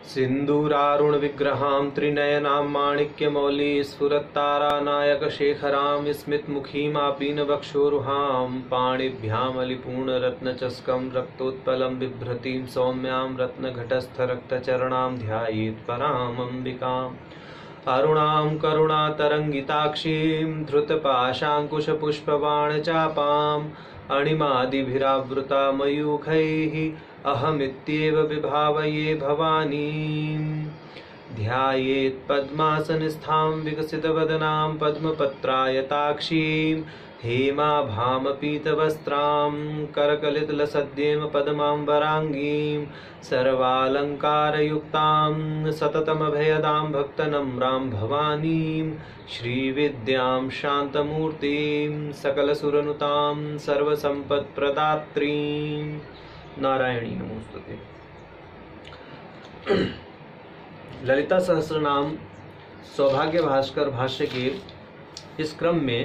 सिन्दूरारुण विग्रहां त्रिनयनां माणिक्यमौली स्फुरत्तारानायकशेखरां स्मितमुखीमापीनवक्षोरुहां पाणिभ्यामलिपूर्णरत्नचस्कं रक्तोत्पलं बिभ्रतीं सौम्यां रत्नघटस्थरक्तचरणां ध्यायेत् परामम्बिकाम् अरुणां करुणातरङ्गिताक्षीं धृतपाशाङ्कुशपुष्पबाणचापाम् अणिमादिभिरावृता मयूखैः अहमित्येव विभावये भवानीं ध्यायेत् पद्मासनस्थां विकसितवदनां पद्मपत्रायताक्षीं हेमाभामपीतवस्त्रां करकलितलसद्येम पद्माम्बराङ्गीं सर्वालङ्कारयुक्तां सततमभयदां भक्तनम्रां भवानीं श्रीविद्यां शान्तमूर्तिं सकलसुरनुतां सर्वसम्पत्प्रदात्रीं नारायणी नमोस्तुते। ललिता सहस्रनाम सौभाग्य भास्कर भाष्य के इस क्रम में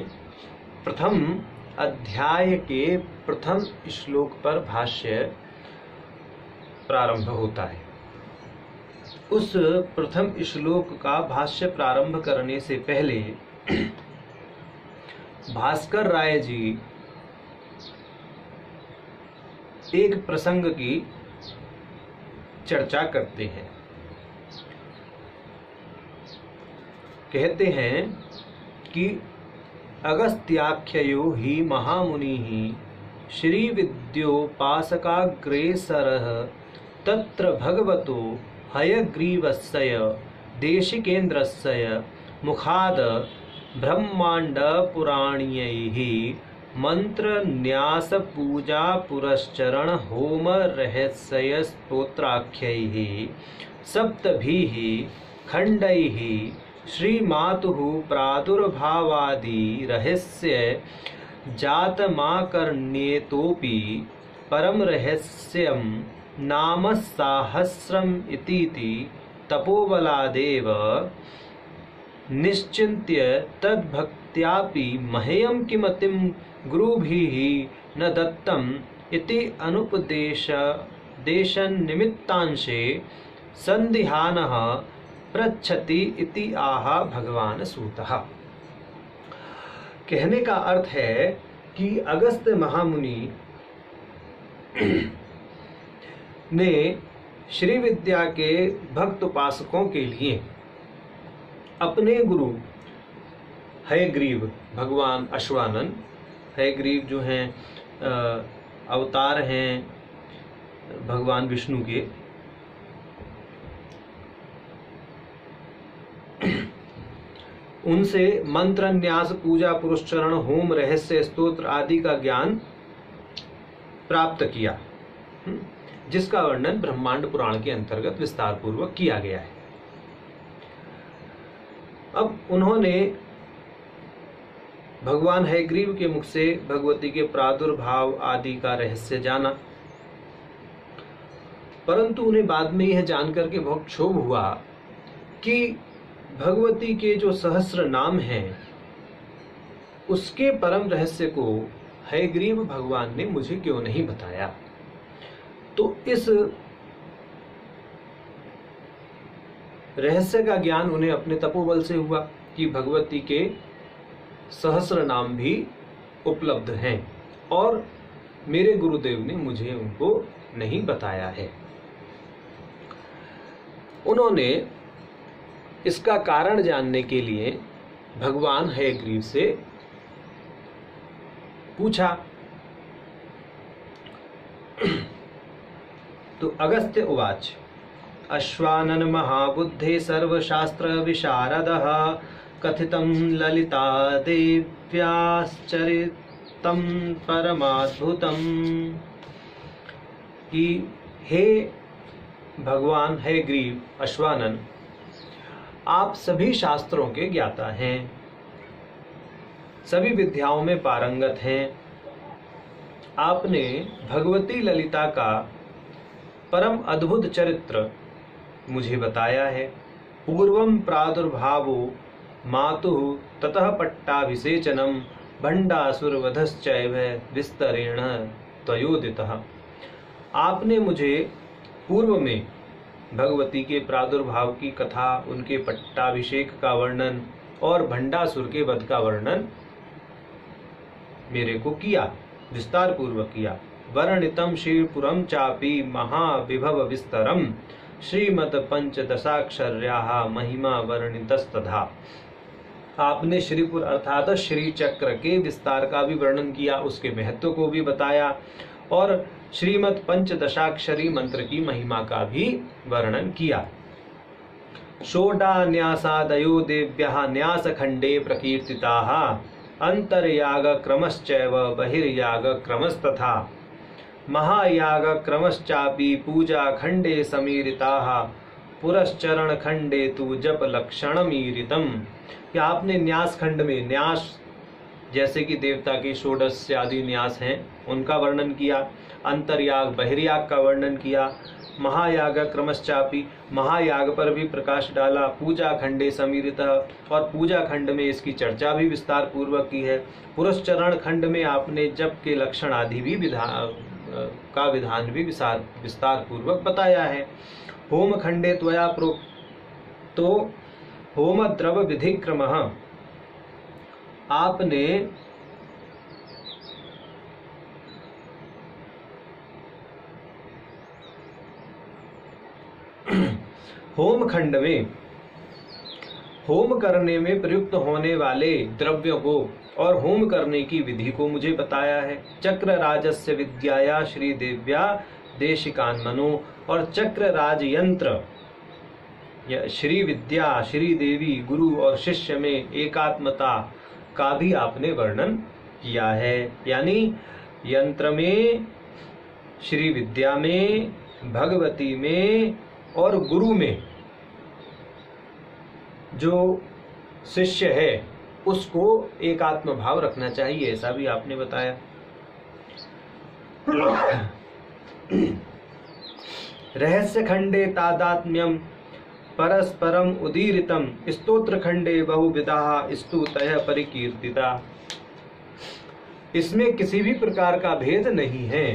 प्रथम अध्याय के प्रथम श्लोक पर भाष्य प्रारंभ होता है। उस प्रथम श्लोक का भाष्य प्रारंभ करने से पहले भास्कर राय जी एक प्रसंग की चर्चा करते हैं। कहते हैं कि अगस्त्याख्ययो हि महामुनिः श्रीविद्योपासकाग्रेसरः तत्र भगवतो हयग्रीवस्य देशिकेन्द्रस्य मुखाद ब्रह्माण्डपुराणीयैः मंत्रन्यास पूजा पुरश्चरण होम रहस्य स्तोत्राख्यैः सप्तभिः खण्डैः श्रीमातुः प्रादुर्भावादि रहस्य जातमाकर्ण्येतोपि परम रहस्यं नाम साहस्रम् इतीति तपोबलादेव निश्चिन्त्य तद्भक्त्यापि मह्यं किमतिं गुरुभिः न दत्तम् इति अनुपदेशनिमित्तांशे संदिहानः पृच्छति इति आह भगवान सूतः। कहने का अर्थ है कि अगस्त्य महामुनि ने श्री विद्या के भक्त उपासकों के लिए अपने गुरु हयग्रीव भगवान अश्वानन, हयग्रीव जो हैं अवतार हैं भगवान विष्णु के, उनसे मंत्र न्यास पूजा पुरस्चरण होम रहस्य स्तोत्र आदि का ज्ञान प्राप्त किया, जिसका वर्णन ब्रह्मांड पुराण के अंतर्गत विस्तार पूर्वक किया गया है। अब उन्होंने भगवान हयग्रीव के मुख से भगवती के प्रादुर्भाव आदि का रहस्य जाना, परंतु उन्हें बाद में यह जानकर के बहुत क्षोभ हुआ कि भगवती के जो सहस्र नाम हैं उसके परम रहस्य को हयग्रीव भगवान ने मुझे क्यों नहीं बताया। तो इस रहस्य का ज्ञान उन्हें अपने तपोबल से हुआ कि भगवती के सहस्र नाम भी उपलब्ध हैं और मेरे गुरुदेव ने मुझे उनको नहीं बताया है। उन्होंने इसका कारण जानने के लिए भगवान हयग्रीव से पूछा। तो अगस्त्य उवाच अश्वानन महाबुद्धे सर्वशास्त्र विशारदः कथितं ललिता देव्याश्चरितं परमाद्भुतम् कि हे भगवान हयग्रीव अश्वानन, आप सभी शास्त्रों के ज्ञाता हैं, सभी विद्याओं में पारंगत हैं। आपने भगवती ललिता का परम अद्भुत चरित्र मुझे बताया है। पूर्वं प्रादुर्भावो मातुः ततः पट्टाभिषेचनम भंडासुरवधश्चैव विस्तरेण त्वयोदितः। आपने मुझे पूर्व में भगवती के प्रादुर्भाव की कथा, उनके पट्टाभिषेक का वर्णन और भंडासुर के वध का वर्णन मेरे को किया, विस्तार पूर्वक किया। वर्णितम श्रीपुरम चापि महाविभव विस्तरम श्रीमद पंचदशाक्षर्याः महिमा वर्णितस्तथा। आपने श्रीपुर अर्थात श्री चक्र के विस्तार का भी वर्णन किया, उसके महत्व को भी बताया और श्रीमद पंचदशाक्षरी मंत्र की महिमा का भी वर्णन किया। षोडान्यासादयो देव्यः न्यासखंडे प्रकीर्तिताः अंतर्याग क्रमश्चैव बहिर्याग क्रमस्तथा महायाग क्रमश्चापि पूजा खंडे समीरिताः पुरश्चरण खंडे तु जप लक्षणमीरितम्। कि आपने न्यास खंड में, न्यास जैसे कि देवता के षोडश आदि न्यास हैं उनका वर्णन किया, अंतर्याग बहिर्याग का वर्णन किया, महायाग क्रमश्चापि महायाग पर भी प्रकाश डाला, पूजा खंडे समीरित और पूजा खंड में इसकी चर्चा भी विस्तार पूर्वक की है। पुरश्चरण खंड में आपने जप के लक्षण आदि भी विधान भी विस्तार पूर्वक बताया है। होम खंडे त्वया प्रोक्तो होम द्रव विधि क्रमः, आपने होम खंड में होम करने में प्रयुक्त होने वाले द्रव्यों को और होम करने की विधि को मुझे बताया है। चक्र राजस्य विद्याया श्री देव्या देशिकान्मनो, और चक्र राज यंत्र श्री विद्या श्री देवी गुरु और शिष्य में एकात्मता का भी आपने वर्णन किया है। यानी यंत्र में, श्री विद्या में, भगवती में और गुरु में जो शिष्य है उसको एकात्म भाव रखना चाहिए, ऐसा भी आपने बताया। रहस्य खंडे तादात्म्यम परस्परम उदीरितम स्तोत्र खंडे बहुविधा स्तुतयः परिकीर्तिता। इसमें किसी भी प्रकार का भेद नहीं है।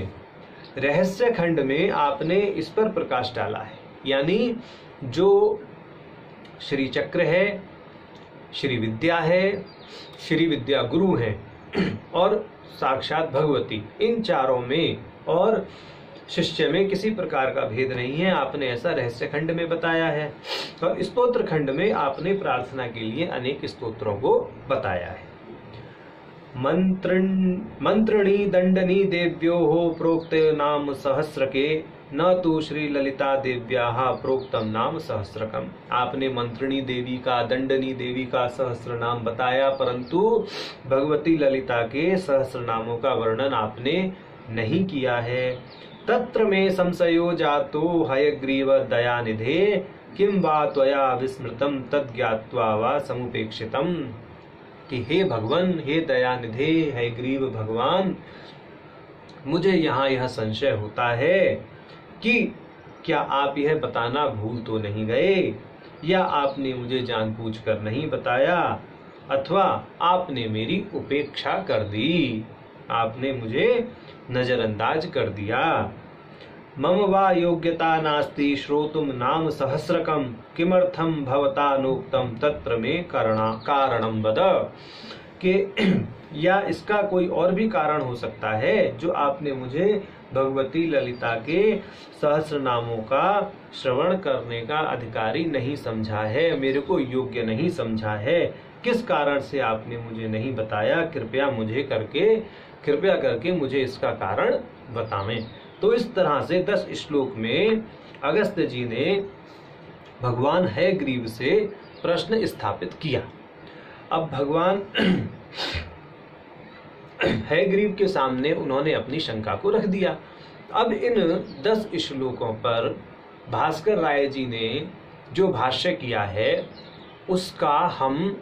रहस्य खंड में आपने इस पर प्रकाश डाला है, यानी जो श्री चक्र है, श्री विद्या है, श्री विद्या गुरु है और साक्षात भगवती, इन चारों में और शिष्य में किसी प्रकार का भेद नहीं है, आपने ऐसा रहस्य खंड में बताया है। और स्तोत्र खंड में आपने प्रार्थना के लिए अनेक स्तोत्रों को बताया है। मंत्रणी दंडनी देव्योः प्रोक्त नाम सहस्र के न तो श्री ललिता देव्याः प्रोक्तम नाम सहस्रकम। आपने मंत्रणी देवी का, दंडनी देवी का सहस्र नाम बताया, परंतु भगवती ललिता के सहस्र नामों का वर्णन आपने नहीं किया है। तत्र में संशयो जातो हयग्रीव दयानिधे किम वा त्वया विस्मृतम तद्ज्ञात्वा वा समुपेक्षितम। कि हे भगवान, हे दयानिधे, हे ग्रीव भगवान, मुझे यहाँ यह संशय होता है कि क्या आप यह बताना भूल तो नहीं गए, या आपने मुझे जानबूझकर नहीं बताया, अथवा आपने मेरी उपेक्षा कर दी, आपने मुझे नजरअंदाज कर दिया। मम वा योग्यता नास्ति श्रोतुम नाम सहस्रकम किमर्थम भवता नोक्तम तत्र में कारणम वद। के या इसका कोई और भी कारण हो सकता है जो आपने मुझे भगवती ललिता के सहस्र नामों का श्रवण करने का अधिकारी नहीं समझा है, मेरे को योग्य नहीं समझा है। किस कारण से आपने मुझे नहीं बताया, कृपया करके मुझे इसका कारण बतावें। तो इस तरह से 10 श्लोक में अगस्त्य जी ने भगवान हयग्रीव से प्रश्न स्थापित किया। अब भगवान हयग्रीव के सामने उन्होंने अपनी शंका को रख दिया। अब इन 10 श्लोकों पर भास्कर राय जी ने जो भाष्य किया है उसका हम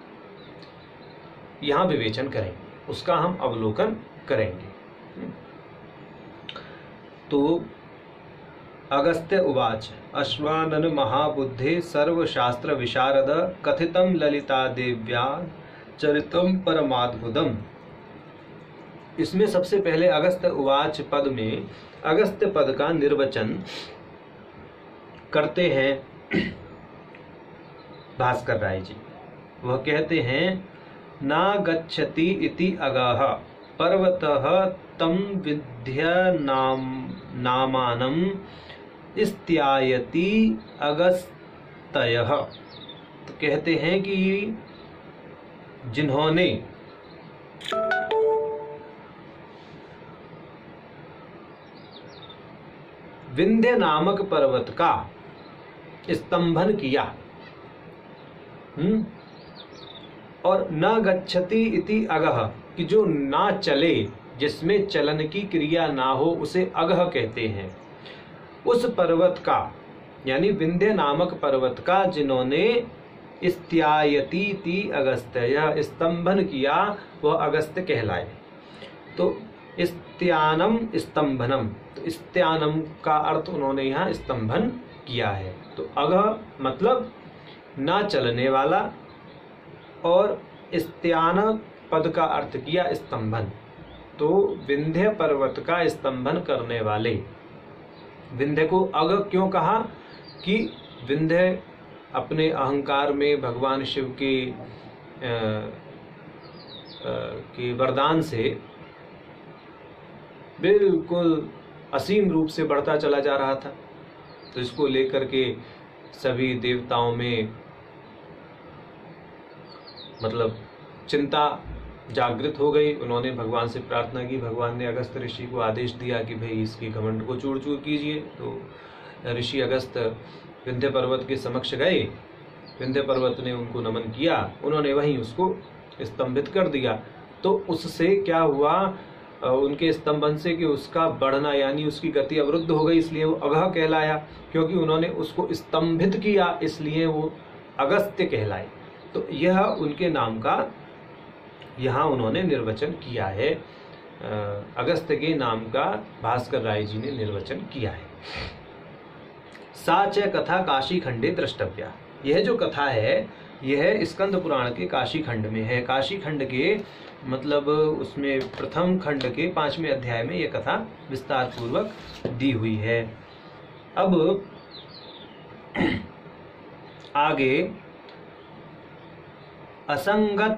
यहाँ विवेचन करेंगे, उसका हम अवलोकन करेंगे। तो अगस्त्य उवाच अश्वानन महाबुद्धे सर्वशास्त्र विशारद कथितम ललिता देव्या चरितम परमाद्भुतम। इसमें सबसे पहले अगस्त्य उवाच पद में अगस्त्य पद का निर्वचन करते हैं भास्कर राय जी। वह कहते हैं ना गच्छति इति अगः पर्वतः तम विद्या नामानम इस्त्यायति अगस्त्यः। तो कहते हैं कि जिन्होंने विंध्य नामक पर्वत का स्तंभन किया, और न गच्छति इति अगः, कि जो ना चले, जिसमें चलन की क्रिया ना हो, उसे अगह कहते हैं। उस पर्वत का यानी विंध्य नामक पर्वत का जिन्होंने इस्त्यायति ति अगस्त्य, यह स्तंभन किया, वह अगस्त्य कहलाए। तो इस्त्यानम स्तंभनम, तो इस्त्यानम का अर्थ उन्होंने यहाँ स्तंभन किया है। तो अगह मतलब ना चलने वाला, और इस्त्यान पद का अर्थ किया स्तंभन। तो विंध्य पर्वत का स्तंभन करने वाले, विंध्य को अग क्यों कहा कि विंध्य अपने अहंकार में भगवान शिव के वरदान से बिल्कुल असीम रूप से बढ़ता चला जा रहा था। तो इसको लेकर के सभी देवताओं में मतलब चिंता जागृत हो गई। उन्होंने भगवान से प्रार्थना की। भगवान ने अगस्त ऋषि को आदेश दिया कि भाई इसकी घमंड को चूर चूर कीजिए। तो ऋषि अगस्त विंध्य पर्वत के समक्ष गए। विंध्य पर्वत ने उनको नमन किया, उन्होंने वहीं उसको स्तंभित कर दिया। तो उससे क्या हुआ, उनके स्तंभन से कि उसका बढ़ना यानी उसकी गति अवरुद्ध हो गई, इसलिए वो अगह कहलाया। क्योंकि उन्होंने उसको स्तंभित किया, इसलिए वो अगस्त्य कहलाए। तो यह उनके नाम का यहाँ उन्होंने निर्वचन किया है। अगस्त्य के नाम का भास्कर राय जी ने निर्वचन किया है। सा च कथा काशी खंडे द्रष्टव्या, यह जो कथा है यह स्कंद पुराण के काशी खंड में है। काशी खंड के मतलब उसमें प्रथम खंड के 5वें अध्याय में यह कथा विस्तार पूर्वक दी हुई है। अब आगे असंगत्वापनोदाय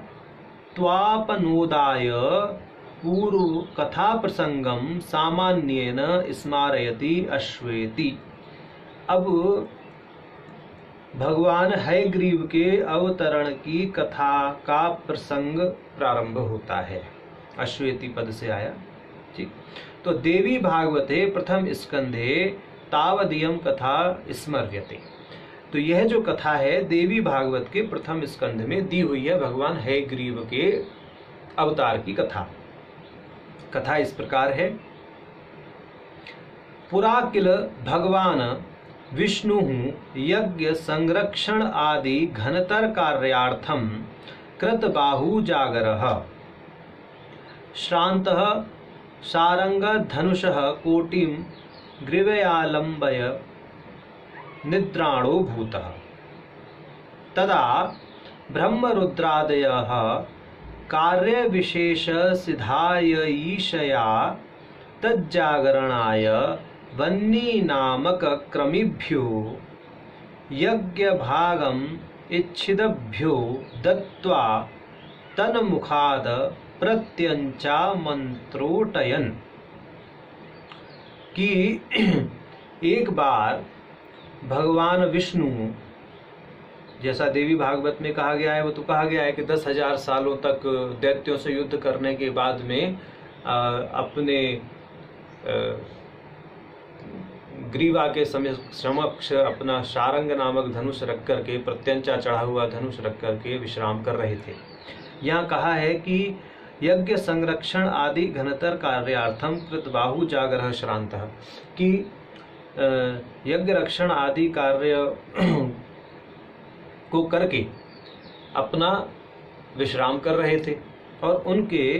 पूर्व कथा प्रसंगम सामान्येन स्मारयति अश्वेति। अब भगवान हयग्रीव के अवतरण की कथा का प्रसंग प्रारंभ होता है। अश्वेति पद से आया, ठीक। तो देवी भागवते प्रथम स्कंधे तावदीयम कथा स्मर्यते। तो यह जो कथा है देवी भागवत के प्रथम स्कंध में दी हुई है, भगवान हयग्रीव के अवतार की कथा। कथा इस प्रकार है। पुरा किल भगवान विष्णु यज्ञ संरक्षण आदि घनतर कार्यार्थम कृत बाहु जागरः श्रान्तः सारंग धनुषः कोटिम ग्रीवयालंबय निद्राणो भूतः। तदा ब्रह्मरुद्रादयः कार्य विशेष सिद्धाय ईशया तज्जागरणाय वन्नी नामक क्रमिभ्यो यज्ञ भागम इच्छिदभ्यो दत्वा तन्मुखाद प्रत्यंचा मंत्रोटयन। कि एक बार भगवान विष्णु, जैसा देवी भागवत में कहा गया है, वो तो कहा गया है कि 10,000 सालों तक दैत्यों से युद्ध करने के बाद में अपने ग्रीवा के समक्ष अपना शारंग नामक धनुष रख करके, प्रत्यंचा चढ़ा हुआ धनुष रख करके विश्राम कर रहे थे। यहाँ कहा है कि यज्ञ संरक्षण आदि घनतर कार्यार्थम कृत बाहु जागरः श्रान्तः, कि यज्ञ रक्षण आदि कार्य को करके अपना विश्राम कर रहे थे, और उनके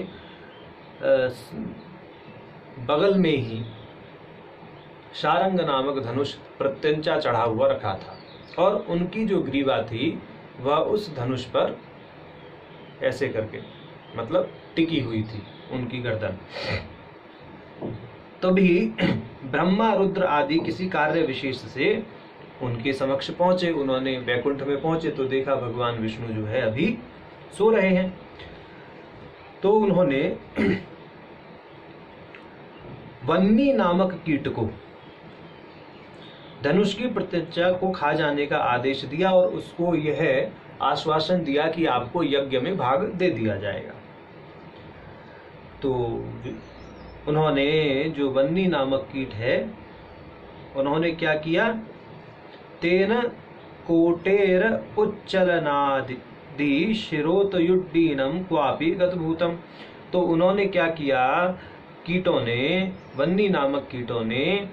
बगल में ही शारंग नामक धनुष प्रत्यंचा चढ़ा हुआ रखा था, और उनकी जो ग्रीवा थी वह उस धनुष पर ऐसे करके मतलब टिकी हुई थी, उनकी गर्दन। तो भी ब्रह्मा रुद्र आदि किसी कार्य विशेष से उनके समक्ष पहुंचे, उन्होंने वैकुंठ में पहुंचे तो देखा भगवान विष्णु जो है अभी सो रहे हैं। तो उन्होंने वन्नी नामक कीट को धनुष की प्रत्यंचा को खा जाने का आदेश दिया और उसको यह आश्वासन दिया कि आपको यज्ञ में भाग दे दिया जाएगा। तो उन्होंने जो वन्नी नामक कीट है, उन्होंने क्या किया, तेन कोटेर उच्चलनादि शिरोतयुड्डीनम क्वापि गतभूतम। तो उन्होंने क्या किया, कीटों ने, वन्नी नामक कीटों ने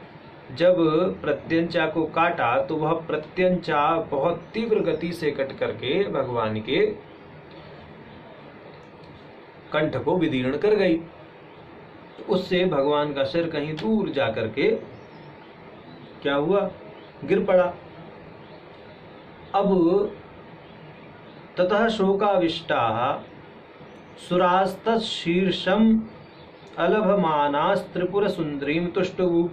जब प्रत्यंचा को काटा तो वह प्रत्यंचा बहुत तीव्र गति से कट करके भगवान के कंठ को विदीर्ण कर गई। उससे भगवान का सिर कहीं दूर जाकर के क्या हुआ, गिर पड़ा। अब ततः शोकाविष्टाः सुरास्तशीर्षम अलभमानास्त्रिपुर सुंदरीम तुष्टुवु।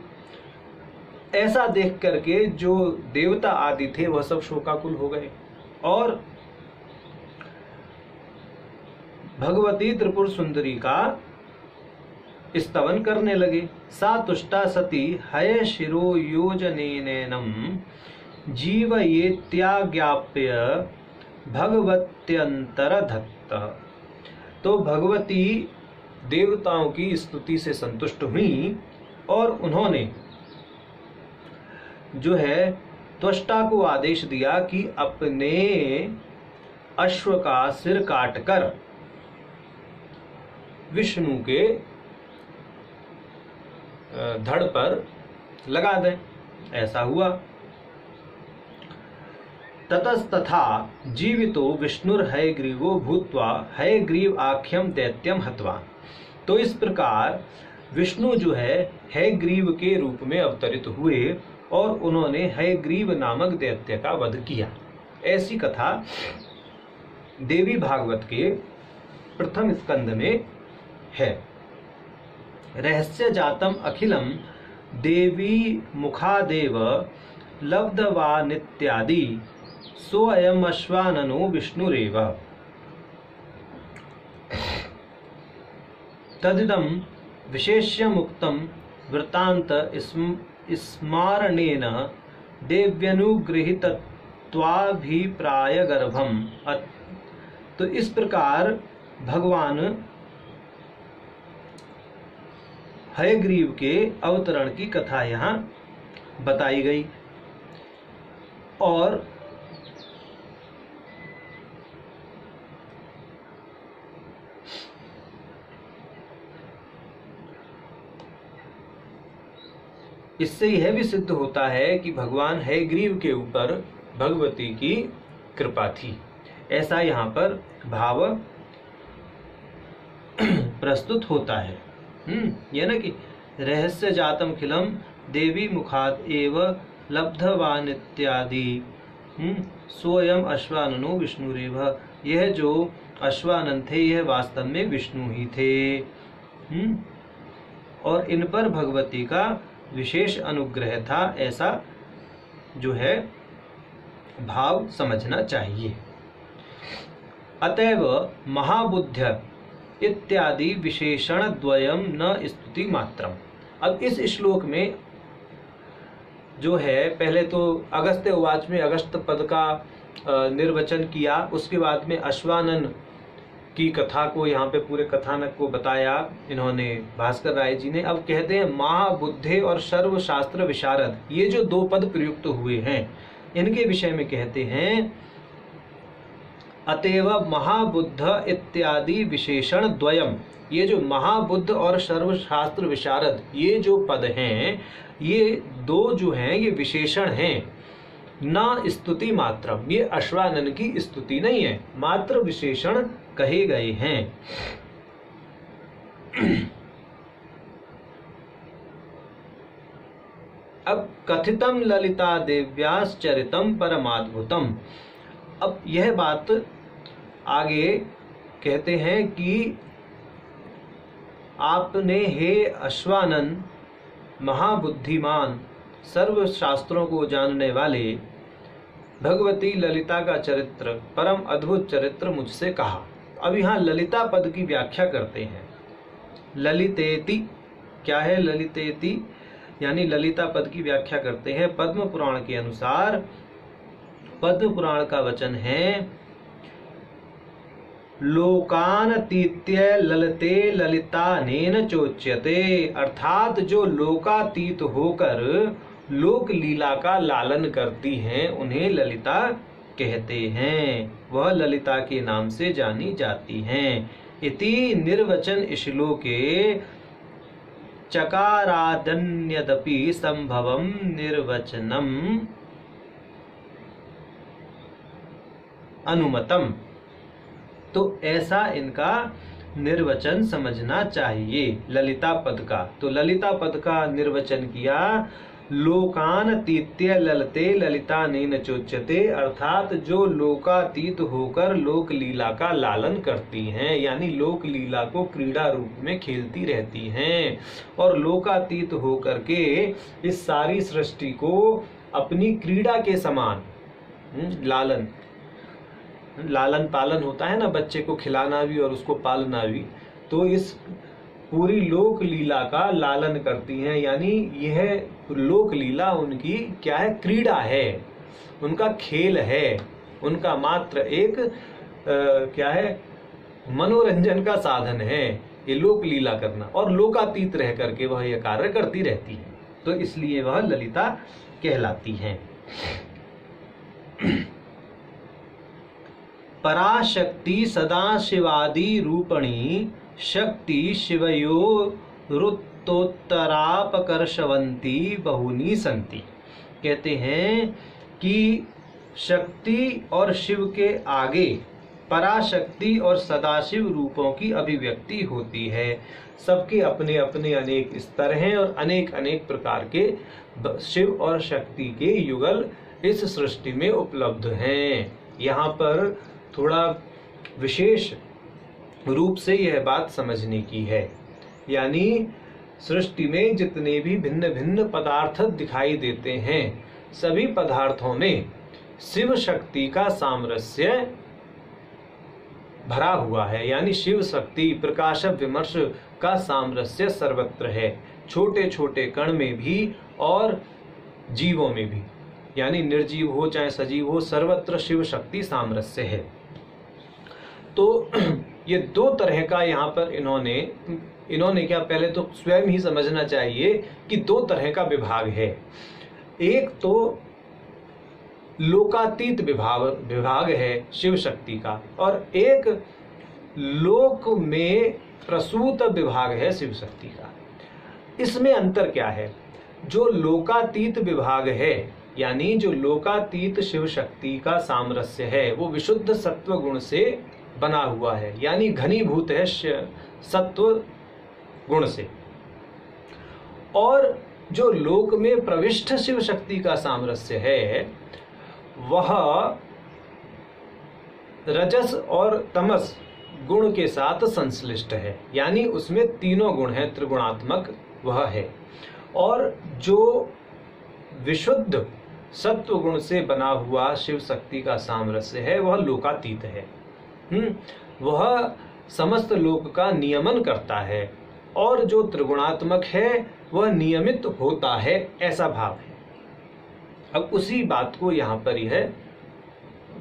ऐसा देख करके जो देवता आदि थे वह सब शोकाकुल हो गए और भगवती त्रिपुर सुंदरी का स्तवन करने लगे। सा तुष्टा सती हय शिरो योजनेनम जीवयेत्याज्ञाप्य भगवत्यंतर धत्त। तो भगवती देवताओं की स्तुति से संतुष्ट हुई और उन्होंने जो है त्वष्टा को आदेश दिया कि अपने अश्व का सिर काटकर विष्णु के धड़ पर लगा दें। ऐसा हुआ। ततस्तथा जीवितो विष्णुर्हयग्रीवो भूत्वा हयग्रीव आख्यम दैत्यम हत्वा। तो इस प्रकार विष्णु जो है हयग्रीव के रूप में अवतरित हुए और उन्होंने हयग्रीव नामक दैत्य का वध किया। ऐसी कथा देवी भागवत के प्रथम स्कंद में है। रहस्य जातम अखिलम देवी मुखादेव लब्धवा नित्यादि सोऽयम् अश्वाननो विष्णुरेव। तदिदं विशेष्य मुक्तम वृत्तांत स्मारणेन देव्यनुगृहीतत्वाभिप्राय गर्भम। तो इस प्रकार भगवान हयग्रीव के अवतरण की कथा यहाँ बताई गई और इससे यह भी सिद्ध होता है कि भगवान हयग्रीव के ऊपर भगवती की कृपा थी। ऐसा यहाँ पर भाव प्रस्तुत होता है। यह ना कि रहस्य जातम खिलम देवी मुखाद एव लब्धवान इत्यादि सोयम अश्वाननो विष्णुरेव। यह जो अश्वानन थे यह वास्तव में विष्णु ही थे और इन पर भगवती का विशेष अनुग्रह था। ऐसा जो है भाव समझना चाहिए। अतएव महाबुद्ध इत्यादि विशेषण द्वयम न स्तुति मात्रम। अब इस श्लोक में जो है पहले तो अगस्त्य उवाच में अगस्त पद का निर्वचन किया, उसके बाद में अश्वानन की कथा को यहाँ पे पूरे कथानक को बताया इन्होंने भास्कर राय जी ने। अब कहते हैं महाबुद्धे और सर्वशास्त्र विशारद, ये जो दो पद प्रयुक्त हुए हैं इनके विषय में कहते हैं अतएव महाबुद्ध इत्यादि विशेषण द्वयम। ये जो महाबुद्ध और सर्वशास्त्र विशारद ये जो पद हैं ये दो जो हैं ये विशेषण हैं, न स्तुति मात्रम। ये अश्वानन की स्तुति नहीं है, मात्र विशेषण कहे गए हैं। अब कथितम ललिता देव्यास चरितम परमाद्भुतम। अब यह बात आगे कहते हैं कि आपने हे अश्वानन महाबुद्धिमान सर्व शास्त्रों को जानने वाले भगवती ललिता का चरित्र परम अद्भुत चरित्र मुझसे कहा। अब यहाँ ललिता पद की व्याख्या करते हैं। ललितेति क्या है? ललितेति यानी ललिता पद की व्याख्या करते हैं। पद्म पुराण के अनुसार पद्म पुराण का वचन है लोकानतीत्य ललते ललितानेन चोच्यते, अर्थात जो लोकातीत होकर लोक लीला का लालन करती हैं उन्हें ललिता कहते हैं, वह ललिता के नाम से जानी जाती हैं। इति निर्वचन श्लोके चकारादन्यदपि संभवम निर्वचनम अनुमतम। तो ऐसा इनका निर्वचन समझना चाहिए ललिता पद का। तो ललिता पद का निर्वचन किया लोकानतीत्य ललते ललितानेन चोच्यते, अर्थात जो लोकातीत होकर लोक लीला का लालन करती हैं, यानी लोक लीला को क्रीड़ा रूप में खेलती रहती हैं और लोकातीत होकर के इस सारी सृष्टि को अपनी क्रीड़ा के समान लालन पालन होता है ना, बच्चे को खिलाना भी और उसको पालना भी, तो इस पूरी लोक लीला का लालन करती हैं। यानी यह लोक लीला उनकी क्या है? क्रीड़ा है, उनका खेल है, उनका मात्र एक क्या है? मनोरंजन का साधन है ये लोक लीला करना, और लोकातीत रह करके वह यह कार्य करती रहती है, तो इसलिए वह ललिता कहलाती हैं। पराशक्ति सदाशिवादि रूपणी शक्ति शिवयो रुत्तोत्तरापकर्षवंती बहुनी संति। कहते हैं कि शक्ति और शिव के आगे पराशक्ति और सदाशिव रूपों की अभिव्यक्ति होती है। सबके अपने अपने अनेक स्तर हैं और अनेक अनेक प्रकार के शिव और शक्ति के युगल इस सृष्टि में उपलब्ध हैं। यहाँ पर थोड़ा विशेष रूप से यह बात समझने की है, यानी सृष्टि में जितने भी भिन्न भिन्न पदार्थ दिखाई देते हैं सभी पदार्थों में शिव शक्ति का सामरस्य भरा हुआ है, यानी शिव शक्ति प्रकाश विमर्श का सामरस्य सर्वत्र है, छोटे छोटे कण में भी और जीवों में भी, यानी निर्जीव हो चाहे सजीव हो सर्वत्र शिव शक्ति सामरस्य है। तो ये दो तरह का यहाँ पर इन्होंने क्या, पहले तो स्वयं ही समझना चाहिए कि दो तरह का विभाग है। एक तो लोकातीत विभाग है शिव शक्ति का, और एक लोक में प्रसूत विभाग है शिव शक्ति का। इसमें अंतर क्या है? जो लोकातीत विभाग है, यानी जो लोकातीत शिव शक्ति का सामरस्य है, वो विशुद्ध सत्व गुण से बना हुआ है, यानी घनीभूत है सत्व गुण से। और जो लोक में प्रविष्ट शिव शक्ति का सामरस्य है वह रजस और तमस गुण के साथ संश्लिष्ट है, यानी उसमें तीनों गुण हैं, त्रिगुणात्मक वह है। और जो विशुद्ध सत्व गुण से बना हुआ शिव शक्ति का सामरस्य है वह लोकातीत है। वह समस्त लोक का नियमन करता है, और जो त्रिगुणात्मक है वह नियमित होता है, ऐसा भाव है। अब उसी बात को यहाँ पर यह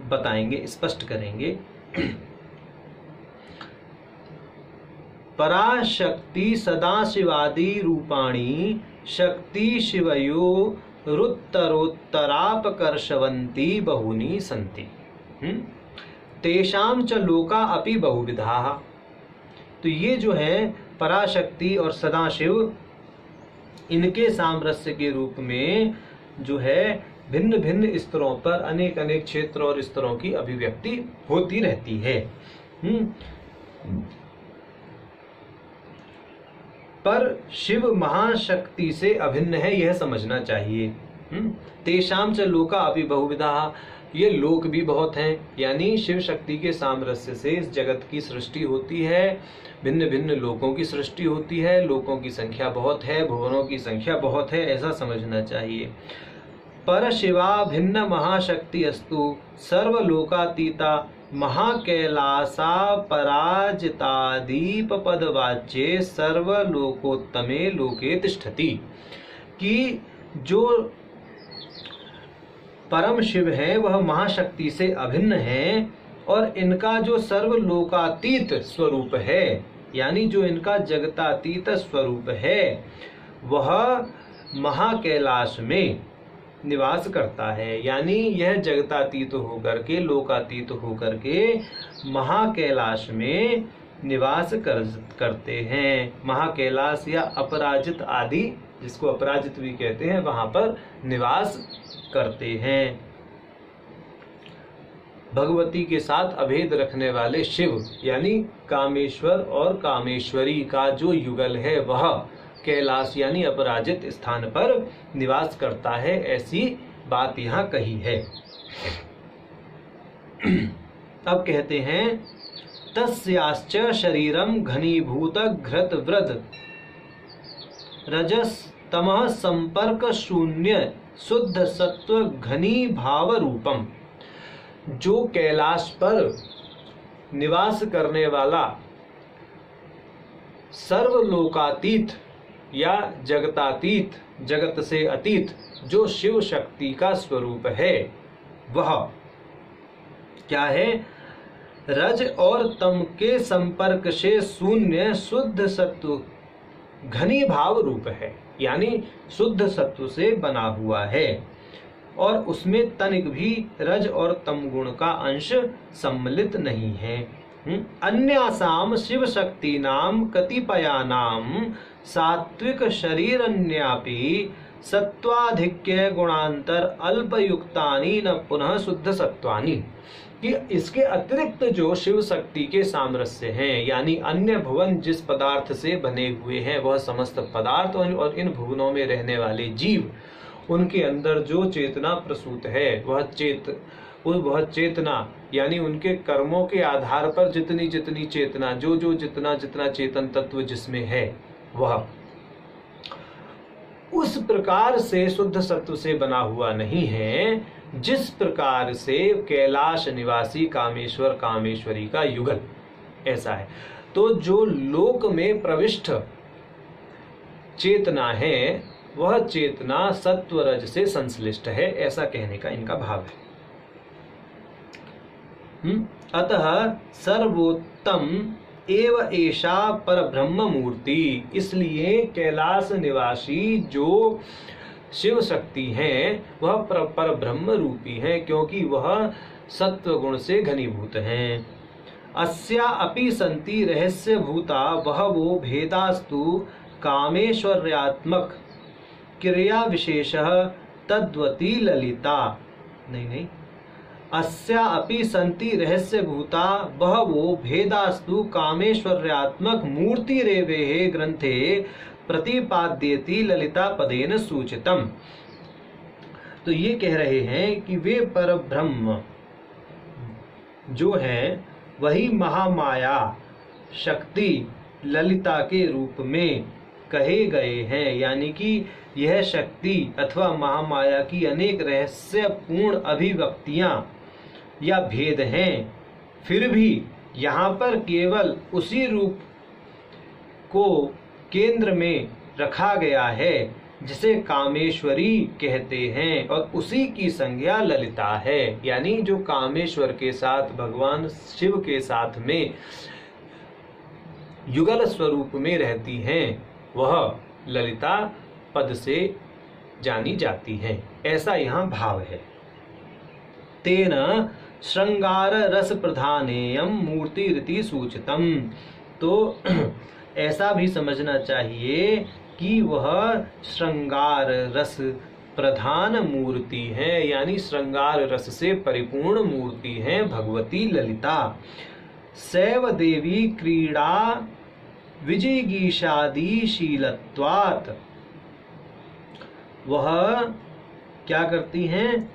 बताएंगे, स्पष्ट करेंगे। पराशक्ति सदाशिवादि रूपाणी शक्ति शिवयो रुत्तरोत्तरापकर्षवंती बहुनी संति तेषाम च लोका अपि बहुविधा। तो ये जो है पराशक्ति और सदाशिव, इनके सामरस्य के रूप में जो है भिन्न भिन्न स्तरों पर अनेक अनेक क्षेत्र और स्तरों की अभिव्यक्ति होती रहती है। पर शिव महाशक्ति से अभिन्न है, यह समझना चाहिए। तेषाम च लोका अपि बहुविधा, ये लोक भी बहुत हैं, यानी शिव शक्ति के सामरस्य से इस जगत की सृष्टि होती है, भिन्न भिन्न लोकों की सृष्टि होती है, लोकों की संख्या बहुत है, भुवनों की संख्या बहुत है, ऐसा समझना चाहिए। पर शिवा भिन्न महाशक्ति अस्तु सर्वलोकातीता महाकैलासा पराजितादीप पदवाच्ये सर्वलोकोत्तमे लोके तिष्ठति। कि जो परम शिव है वह महाशक्ति से अभिन्न है और इनका जो सर्वलोकातीत स्वरूप है, यानी जो इनका जगतातीत स्वरूप है, वह महाकैलाश में निवास करता है। यानी यह जगतातीत होकर के, लोकातीत होकर के महाकैलाश में निवास करते हैं। महाकैलाश या अपराजित आदि, जिसको अपराजित भी कहते हैं, वहां पर निवास करते हैं। भगवती के साथ अभेद रखने वाले शिव यानी कामेश्वर और कामेश्वरी का जो युगल है वह कैलाश यानी अपराजित स्थान पर निवास करता है, ऐसी बात यहाँ कही है। अब कहते हैं तस्याश्च शरीरम घनीभूत घृत व्रत रजस तमः संपर्क शून्य शुद्ध सत्व घनी भाव रूपम। जो कैलाश पर निवास करने वाला सर्वलोकातीत या जगतातीत, जगत से अतीत जो शिव शक्ति का स्वरूप है, वह क्या है? रज और तम के संपर्क से शून्य शुद्ध सत्व घनी भाव रूप है, यानी शुद्ध सत्व से बना हुआ है और उसमें तनिक भी रज और तम गुण का अंश सम्मिलित नहीं है। अन्यासाम शिव शक्ति नाम कतिपयानाम सात्विक शरीरन्यापि सत्वाधिक्य गुणांतर अल्पयुक्तानि न पुनः शुद्ध सत्वानि। कि इसके अतिरिक्त जो शिव शक्ति के सामरस्य हैं, यानी अन्य भुवन जिस पदार्थ से बने हुए हैं वह समस्त पदार्थ और इन भुवनों में रहने वाले जीव, उनके अंदर जो चेतना प्रसूत है वह चेतना यानी उनके कर्मों के आधार पर जितनी जितनी चेतना जितना चेतन तत्व जिसमें है वह उस प्रकार से शुद्ध सत्व से बना हुआ नहीं है जिस प्रकार से कैलाश निवासी कामेश्वर कामेश्वरी का युगल ऐसा है। तो जो लोक में प्रविष्ट चेतना है वह चेतना सत्व रज से संश्लिष्ट है, ऐसा कहने का इनका भाव है। अतः सर्वोत्तम एव एषा पर ब्रह्म मूर्ति। इसलिए कैलाश निवासी जो शिव शक्ति हैं वह पर ब्रह्म रूपी हैं, क्योंकि वह सत्व गुण से घनीभूत हैं। अस्या अपि संति रहस्य भूता बहवो भेदास्तु कामेश्वर्यात्मक क्रिया विशेषः तद्वती ललिता। नहीं, अस्या अपि संति रहस्य भूता बहवो भेदास्तु कामेश्वर्यात्मक मूर्तिरेवेः ग्रंथे प्रतिपाद्येति ललिता पदेन सूचितम। तो ये कह रहे हैं कि वे पर ब्रह्म जो है वही महामाया शक्ति ललिता के रूप में कहे गए हैं, यानी कि यह शक्ति अथवा महामाया की अनेक रहस्यपूर्ण अभिव्यक्तियां या भेद हैं, फिर भी यहाँ पर केवल उसी रूप को केंद्र में रखा गया है जिसे कामेश्वरी कहते हैं और उसी की संज्ञा ललिता है। यानी जो कामेश्वर के साथ भगवान शिव के साथ में युगल स्वरूप में रहती हैं वह ललिता पद से जानी जाती हैं, ऐसा यहाँ भाव है। तेन श्रृंगार रस प्रधानेयम मूर्ति रीति सूचितम। तो ऐसा भी समझना चाहिए कि वह श्रृंगार रस प्रधान मूर्ति है, यानी श्रृंगार रस से परिपूर्ण मूर्ति है भगवती ललिता। सैव देवी क्रीड़ा विजिगीषादिशीलत्वात्। वह क्या करती हैं?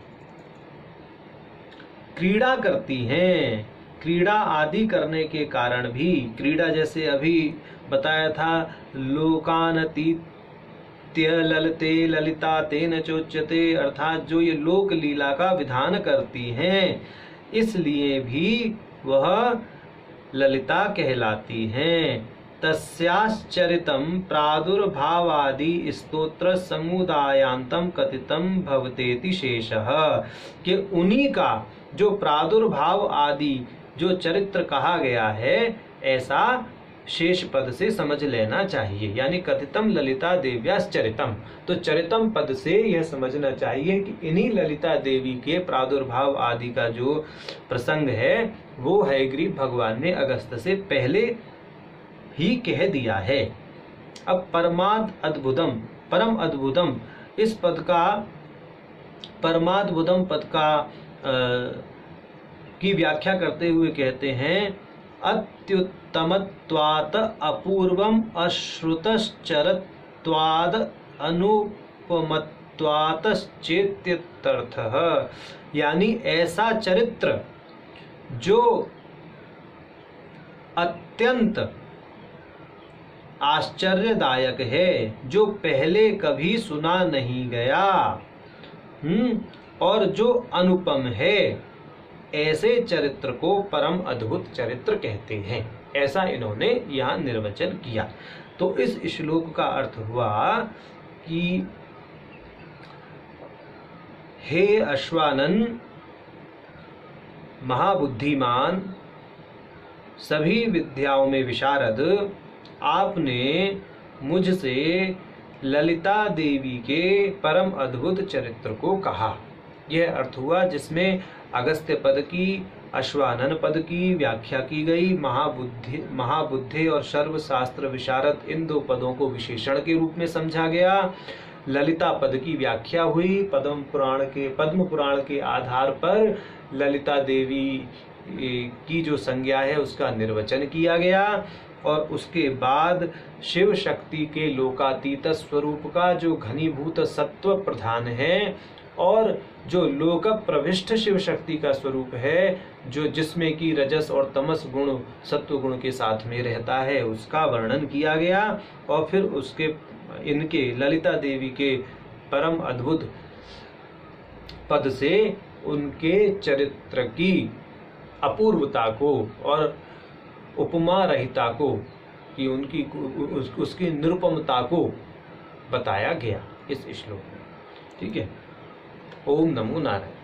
क्रीड़ा करती हैं। क्रीड़ा आदि करने के कारण भी, क्रीड़ा जैसे अभी बताया था लोकानतीत नृत्य ललते ललिता तेन चोच्यते, अर्थात जो ये लोक लीला का विधान करती हैं इसलिए भी वह ललिता कहलाती हैं। तस्याश्चरितं प्रादुर्भावादि स्तोत्र समुदायांतम कथितम भवतेति शेषः, कि उन्हीं का जो प्रादुर्भाव आदि जो चरित्र कहा गया है ऐसा शेष पद से समझ लेना चाहिए। यानी कथितम ललिता देव्याश्चरितम, तो चरितम पद से यह समझना चाहिए कि इन्हीं ललिता देवी के प्रादुर्भाव आदि का जो प्रसंग है वो हयग्रीव भगवान ने अगस्त से पहले ही कह दिया है। अब परमाद अद्भुतम, परम अद्भुतम, इस पद का परमाद्भुतम पद का की व्याख्या करते हुए कहते हैं अत्युत्तमत्वात् अपूर्वम अश्रुतश्चरत्वाद् अनुपमत्वात् चेत्यर्थः, यानी ऐसा चरित्र जो अत्यंत आश्चर्यदायक है, जो पहले कभी सुना नहीं गया, और जो अनुपम है, ऐसे चरित्र को परम अद्भुत चरित्र कहते हैं। ऐसा इन्होंने यहाँ निर्वचन किया। तो इस श्लोक का अर्थ हुआ कि हे अश्वानन महाबुद्धिमान, सभी विद्याओं में विशारद, आपने मुझसे ललिता देवी के परम अद्भुत चरित्र को कहा। यह अर्थ हुआ जिसमें अगस्त्य पद की, अश्वानन पद की व्याख्या की गई। महाबुद्धि और सर्वशास्त्र विशारद, इन दो पदों को विशेषण के रूप में समझा गया। ललिता पद की व्याख्या हुई, पद्म पुराण के आधार पर ललिता देवी की जो संज्ञा है उसका निर्वचन किया गया। और उसके बाद शिव शक्ति के लोकातीत स्वरूप का जो घनीभूत सत्व प्रधान है और जो लोक प्रविष्ट शिव शक्ति का स्वरूप है, जो जिसमें की रजस और तमस गुण सत्व गुण के साथ में रहता है, उसका वर्णन किया गया। और फिर उसके इनके ललिता देवी के परम अद्भुत पद से उनके चरित्र की अपूर्वता को और उपमा रहिता को, कि उनकी उसकी निरुपमता को बताया गया इस श्लोक में। ठीक है। ओम नमो नारायण।